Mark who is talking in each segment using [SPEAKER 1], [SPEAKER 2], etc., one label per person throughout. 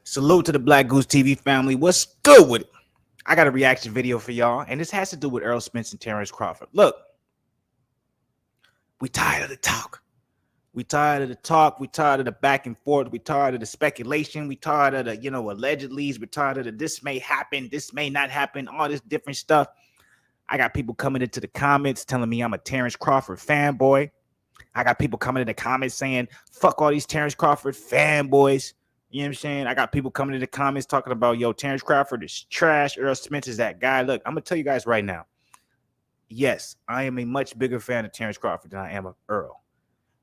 [SPEAKER 1] Salute to the Black Goose TV family. What's good with it? I got a reaction video for y'all, and this has to do with Errol Spence and Terence Crawford. Look, we tired of the talk. We tired of the talk. We tired of the back and forth. We tired of the speculation. We tired of the, allegedly. We tired of the this may happen, this may not happen, all this different stuff. I got people coming into the comments telling me I'm a Terence Crawford fanboy. I got people coming in the comments saying, fuck all these Terence Crawford fanboys. You know what I'm saying? I got people coming in the comments talking about, yo, Terence Crawford is trash. Errol Spence is that guy. Look, I'm going to tell you guys right now. Yes, I am a much bigger fan of Terence Crawford than I am of Errol.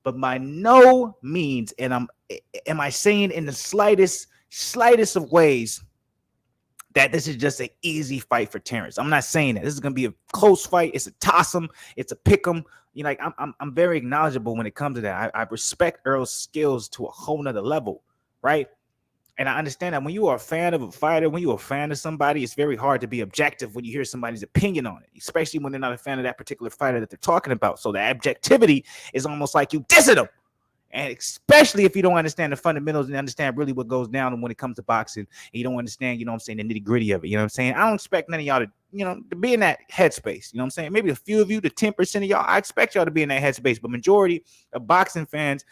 [SPEAKER 1] But by no means, and am I saying in the slightest of ways that this is just an easy fight for Terence. I'm not saying that. This is going to be a close fight. It's a toss 'em. It's a pick 'em. I'm very acknowledgeable when it comes to that. I respect Errol's skills to a whole nother level, right? And I understand that when you are a fan of a fighter, when you're a fan of somebody, it's very hard to be objective when you hear somebody's opinion on it, especially when they're not a fan of that particular fighter that they're talking about. So the objectivity is almost like you dissing them. And especially if you don't understand the fundamentals and understand really what goes down when it comes to boxing, and you don't understand, the nitty gritty of it. You know what I'm saying? I don't expect none of y'all to be in that headspace. You know what I'm saying? Maybe a few of you, the 10% of y'all, I expect y'all to be in that headspace. But majority of boxing fans,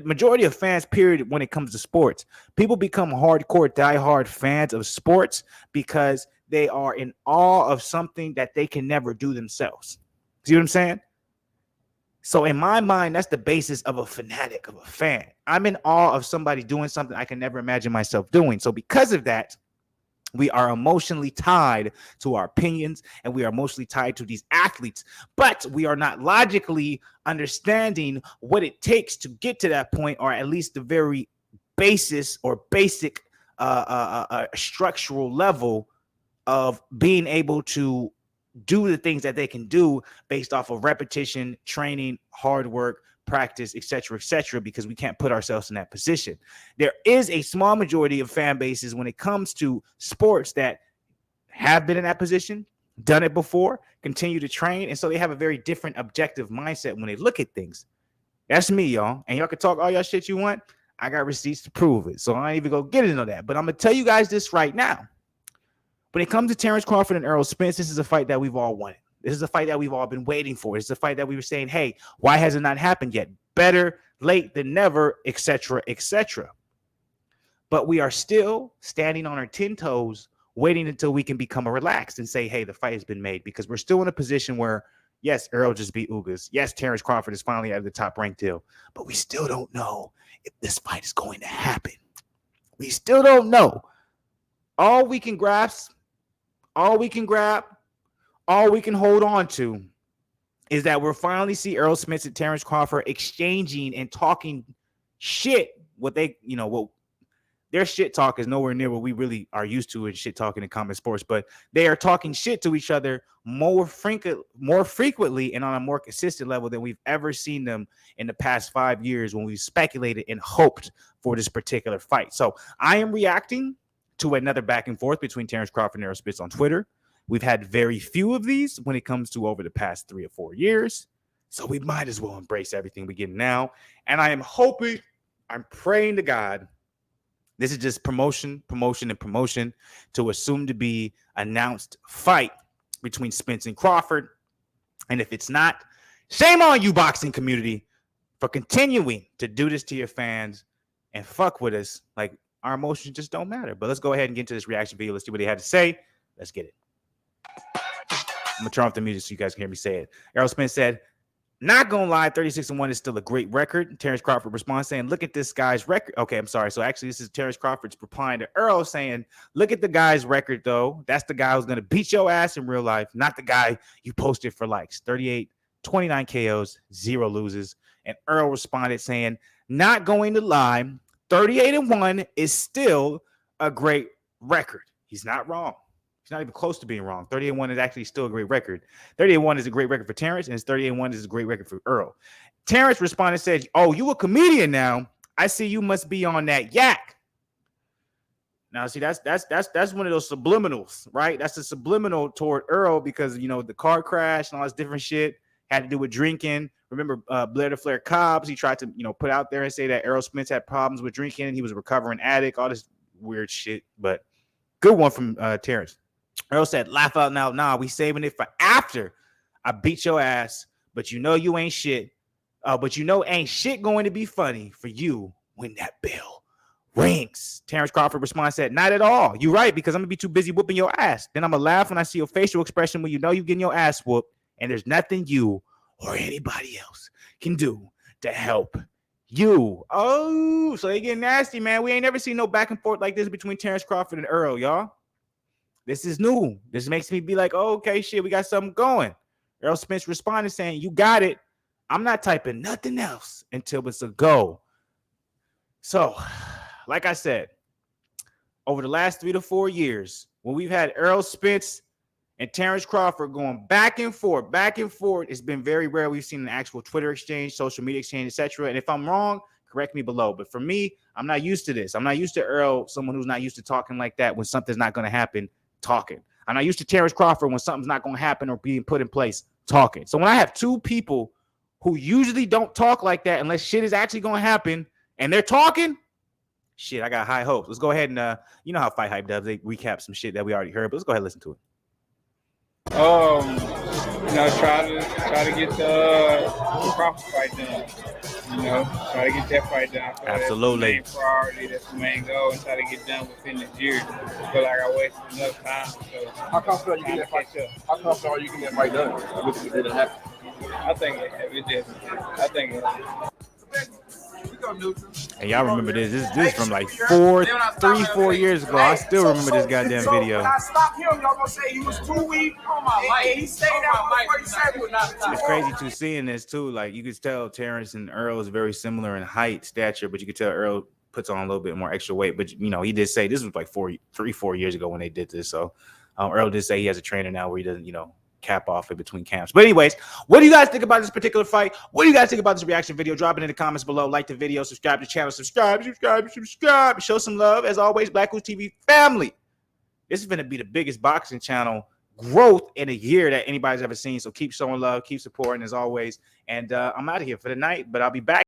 [SPEAKER 1] majority of fans, period, when it comes to sports, people become hardcore, diehard fans of sports because they are in awe of something that they can never do themselves. See what I'm saying? So in my mind, that's the basis of a fanatic, of a fan. I'm in awe of somebody doing something I can never imagine myself doing. So because of that, we are emotionally tied to our opinions, and we are emotionally tied to these athletes, but we are not logically understanding what it takes to get to that point, or at least the very basis or basic structural level of being able to do the things that they can do based off of repetition, training, hard work, practice, etc., because we can't put ourselves in that position. There is a small majority of fan bases when it comes to sports that have been in that position, done it before, continue to train, and so they have a very different objective mindset when they look at things. That's me, y'all. And y'all can talk all y'all shit you want. I got receipts to prove it, so I ain't even gonna get into that. But I'm gonna tell you guys this right now. When it comes to Terence Crawford and Errol Spence, this is a fight that we've all wanted. This is a fight that we've all been waiting for. This is a fight that we were saying, hey, why has it not happened yet? Better late than never, etc., etc. But we are still standing on our 10 toes, waiting until we can become relaxed and say, hey, the fight has been made, because we're still in a position where, yes, Errol just beat Ugas. Yes, Terence Crawford is finally out of the top-ranked deal. But we still don't know if this fight is going to happen. We still don't know. All we can grasp, all we can grab, all we can hold on to is that we'll finally see Errol Spence and Terence Crawford exchanging and talking shit. What their shit talk is nowhere near what we really are used to in shit talking in common sports, but they are talking shit to each other more frequently and on a more consistent level than we've ever seen them in the past 5 years when we speculated and hoped for this particular fight. So I am reacting to another back and forth between Terence Crawford and Errol Spence on Twitter. We've had very few of these when it comes to over the past 3 or 4 years. So we might as well embrace everything we get now. And I am hoping, I'm praying to God, this is just promotion to a soon to be announced fight between Spence and Crawford. And if it's not, shame on you, boxing community, for continuing to do this to your fans and fuck with us. Like, our emotions just don't matter. But let's go ahead and get into this reaction video. Let's see what they had to say. Let's get it. I'm going to turn off the music so you guys can hear me say it. Errol Spence said, not going to lie, 36-1 is still a great record. Terence Crawford responds saying, look at this guy's record. Okay, I'm sorry. So actually, this is Terence Crawford's replying to Errol saying, look at the guy's record, though. That's the guy who's going to beat your ass in real life, not the guy you posted for likes. 38, 29 KOs, 0 loses. And Errol responded saying, not going to lie, 38-1 is still a great record. He's not wrong. He's not even close to being wrong. 38-1 is actually still a great record. 38-1 is a great record for Terence, and 38-1 is a great record for Errol. Terence responded and said, oh, you a comedian now. I see you must be on that yak. Now, see, that's one of those subliminals, right? That's a subliminal toward Errol because, the car crash and all this different shit had to do with drinking. Remember Blair the Flair Cobbs? He tried to, put out there and say that Errol Spence had problems with drinking and he was a recovering addict, all this weird shit, but good one from Terence. Errol said, laugh out now. Nah, we saving it for after I beat your ass, but you know you ain't shit. But you know ain't shit going to be funny for you when that bell rings. Terence Crawford response said, not at all. You're right, because I'm going to be too busy whooping your ass. Then I'm going to laugh when I see your facial expression when you know you're getting your ass whooped, and there's nothing you or anybody else can do to help you. Oh, so they getting nasty, man. We ain't never seen no back and forth like this between Terence Crawford and Errol, y'all. This is new. This makes me be like, oh, okay, shit, we got something going. Errol Spence responded saying, you got it. I'm not typing nothing else until it's a go. So, like I said, over the last 3 to 4 years, when we've had Errol Spence and Terence Crawford going back and forth, it's been very rare we've seen an actual Twitter exchange, social media exchange, etc. And if I'm wrong, correct me below. But for me, I'm not used to this. I'm not used to Errol, someone who's not used to talking like that when something's not going to happen, talking. I'm not used to Terence Crawford when something's not going to happen or being put in place, talking. So when I have two people who usually don't talk like that unless shit is actually going to happen and they're talking, shit, I got high hopes. Let's go ahead and, you know how Fight Hype does. They recap some shit that we already heard, but let's go ahead and listen to it.
[SPEAKER 2] You know, try to get the Crawford fight done. You know, try to get that fight done.
[SPEAKER 1] Absolutely.
[SPEAKER 2] That's the main priority. That's the main goal, and try to get done within this year. I feel like I wasted enough time. So
[SPEAKER 3] how confident are you getting that fight? How confident are you getting that fight done? It didn't happen.
[SPEAKER 2] I think it did. I think it.
[SPEAKER 1] And y'all remember this is from like 3-4 years ago. I still remember this goddamn video.
[SPEAKER 4] When I stopped him, y'all gonna say he was too weak. He stayed out before he said it.
[SPEAKER 1] It's crazy too seeing this too. Like you could tell Terence and Errol is very similar in height, stature, but you could tell Errol puts on a little bit more extra weight. But you know, he did say this was like 3-4 years ago when they did this. So Errol did say he has a trainer now where he doesn't, you know, cap off in between camps. But anyways, what do you guys think about this particular fight? What do you guys think about this reaction video? Drop it in the comments below. Like the video, subscribe to the channel, subscribe. Show some love. As always, BlakGooseTV family. This is going to be the biggest boxing channel growth in a year that anybody's ever seen. So keep showing love, keep supporting as always. And I'm out of here for the night, but I'll be back.